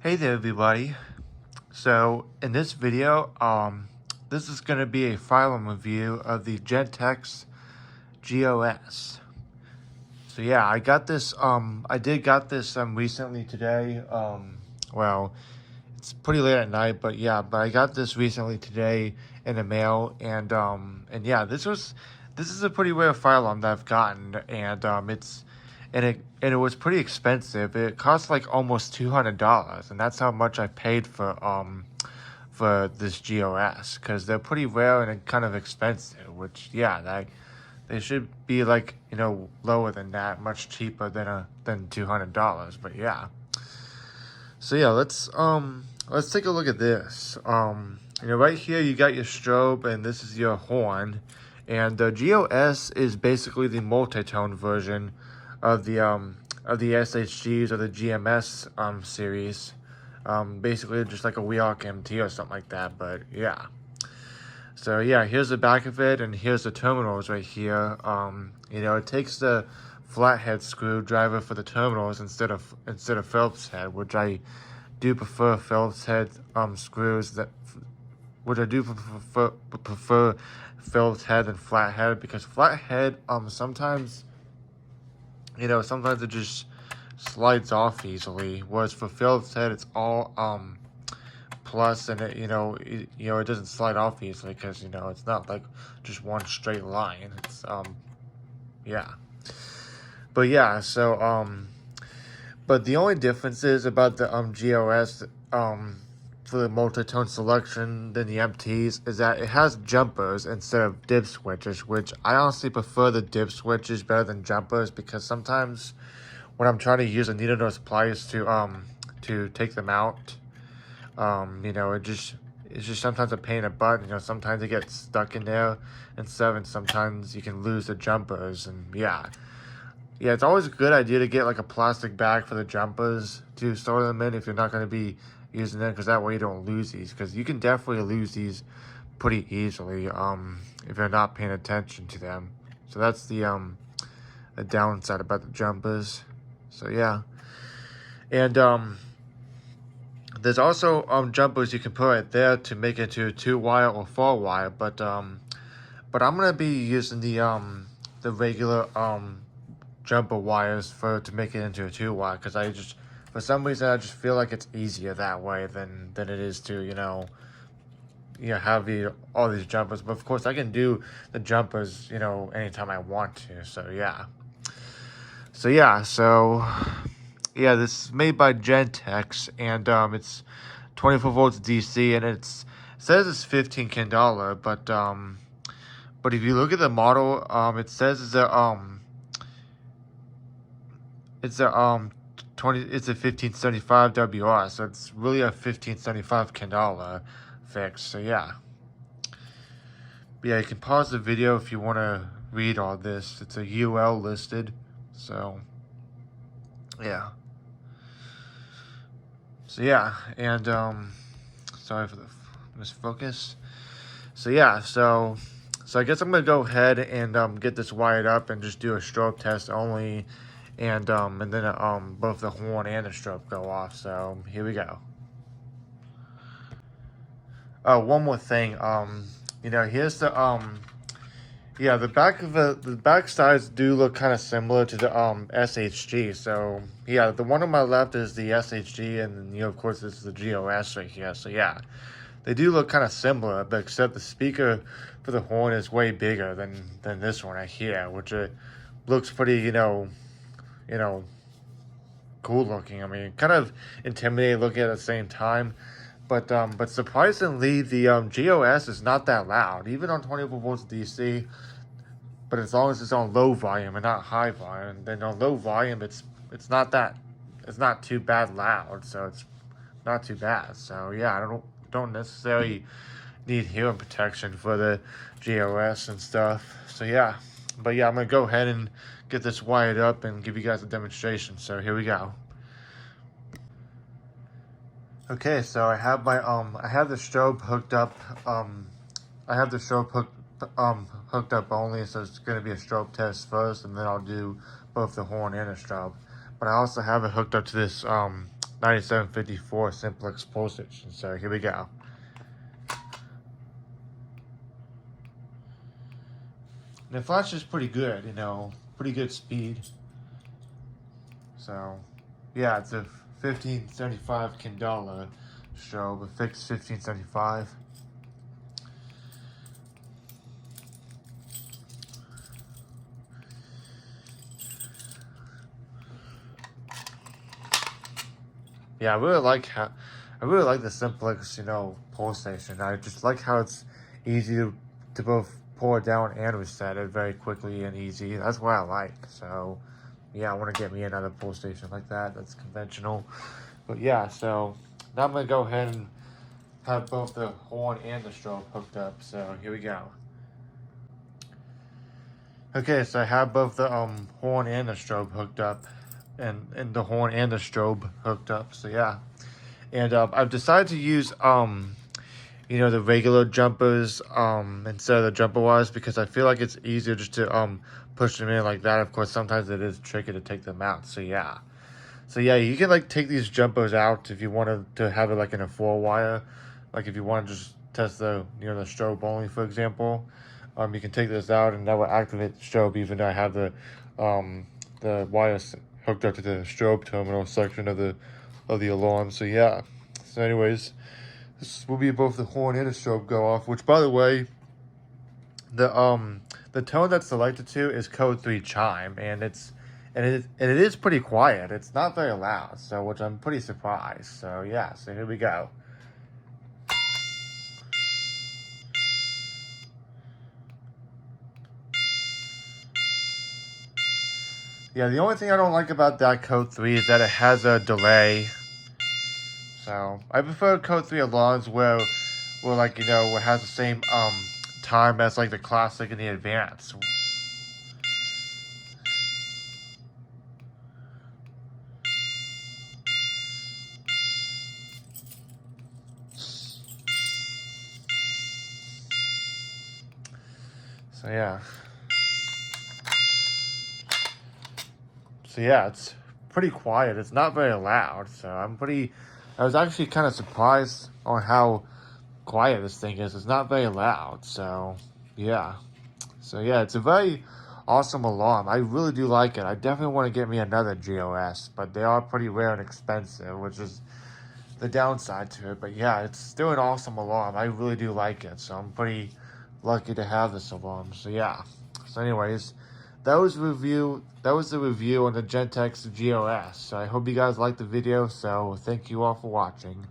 Hey there everybody. So in this video, this is going to be a firearm review of the Gentex GOS. So yeah, I did got this recently today. Well, it's pretty late at night, but I got this recently today in the mail, and yeah, this is a pretty rare firearm that I've gotten, and it was pretty expensive. It cost like almost $200, and that's how much I paid for this GOS, because they're pretty rare and kind of expensive. Which they should be like lower than that, much cheaper than $200. But yeah. So yeah, let's take a look at this. Right here you got your strobe, and this is your horn, and the GOS is basically the multi-tone version of the SHGs or the GMS series. Basically just like a Weok MT or something like that. But yeah. So yeah, here's the back of it, and here's the terminals right here. It takes the flathead screwdriver for the terminals instead of Phillips head, which I do prefer Phillips head screws prefer Phillips head than flathead, because flathead sometimes it just slides off easily, whereas for Phillips head it's all plus, and it doesn't slide off easily because it's not like just one straight line. It's yeah. But yeah, but the only difference is about the GOS for the multi-tone selection than the MTs is that it has jumpers instead of dip switches, which I honestly prefer the dip switches better than jumpers, because sometimes when I'm trying to use a needle nose pliers to take them out, it's just sometimes a pain in the butt. Sometimes it gets stuck in there and stuff, and sometimes you can lose the jumpers. And yeah, it's always a good idea to get like a plastic bag for the jumpers to store them in if you're not going to be using them, because that way you don't lose these, because you can definitely lose these pretty easily if you're not paying attention to them. So that's the downside about the jumpers. So yeah, and there's also jumpers you can put right there to make it to 2-wire or 4-wire, but I'm gonna be using the regular jumper wires to make it into a 2-wire, because for some reason I just feel like it's easier that way than it is to have all these jumpers. But of course I can do the jumpers anytime I want to. So yeah, this is made by Gentex, and it's 24 volts DC, and it says it's $15, but if you look at the model, it says it's a 1575 WR, so it's really a 1575 $10 fix. So yeah, you can pause the video if you want to read all this. It's a UL listed, so yeah. So yeah, and sorry for the misfocus. So yeah, so I guess I'm gonna go ahead and get this wired up and just do a strobe test only, and then both the horn and the strobe go off. So here we go. Oh, one more thing. Here's the the back sides do look kind of similar to the SHG. So yeah, the one on my left is the SHG, and then of course this is the GOS right here. So yeah, they do look kind of similar, but except the speaker for the horn is way bigger than this one right here, which it looks pretty cool looking. I mean, kind of intimidating looking at the same time. But surprisingly, the GOS is not that loud, even on 24 volts DC. But as long as it's on low volume and not high volume, then on low volume, it's not too bad loud. So it's not too bad. So yeah, I don't necessarily need hearing protection for the GOS and stuff. So yeah, but yeah, I'm gonna go ahead and get this wired up and give you guys a demonstration. So here we go. Okay, so I have the strobe hooked up. I have the strobe hooked up only, so it's gonna be a strobe test first, and then I'll do both the horn and the strobe. But I also have it hooked up to this 9754 simplex pole station. So here we go. And the flash is pretty good, you know, pretty good speed. So, yeah, it's a 1575 candela strobe, a fixed 1575. Yeah, I really like the simplex, you know, pole station. I just like how it's easy to both pull it down and reset it very quickly and easy. That's what I like. So, yeah, I want to get me another pole station like that. That's conventional. But yeah, so now I'm gonna go ahead and have both the horn and the strobe hooked up. So here we go. Okay, so I have both the horn and the strobe hooked up, and the horn and the strobe hooked up. So yeah, and I've decided to use you know, the regular jumpers instead of the jumper wires, because I feel like it's easier just to push them in like that. Of course, sometimes it is tricky to take them out. So yeah, you can like take these jumpers out if you wanted to have it like in a 4-wire, like if you want to just test the, you know, the strobe only, for example. You can take this out and that will activate the strobe, even though I have the wires hooked up to the strobe terminal section of the alarm. So yeah. So anyways, this will be both the horn and the strobe go off. Which, by the way, the tone that's selected to is code 3 chime, and it is pretty quiet. It's not very loud, so which I'm pretty surprised. So yeah. So here we go. Yeah, the only thing I don't like about that code 3 is that it has a delay. So I prefer code 3 alarms where like, you know, it has the same time as like the classic and the advanced. So yeah. So yeah, it's pretty quiet. It's not very loud. So I was actually kind of surprised on how quiet this thing is. It's not very loud. So yeah. So yeah, it's a very awesome alarm. I really do like it. I definitely want to get me another GOS, but they are pretty rare and expensive, which is the downside to it. But yeah, it's still an awesome alarm. I really do like it. So I'm pretty lucky to have this alarm. So yeah. So anyways, that was the review on the Gentex GOS. So I hope you guys liked the video. So thank you all for watching.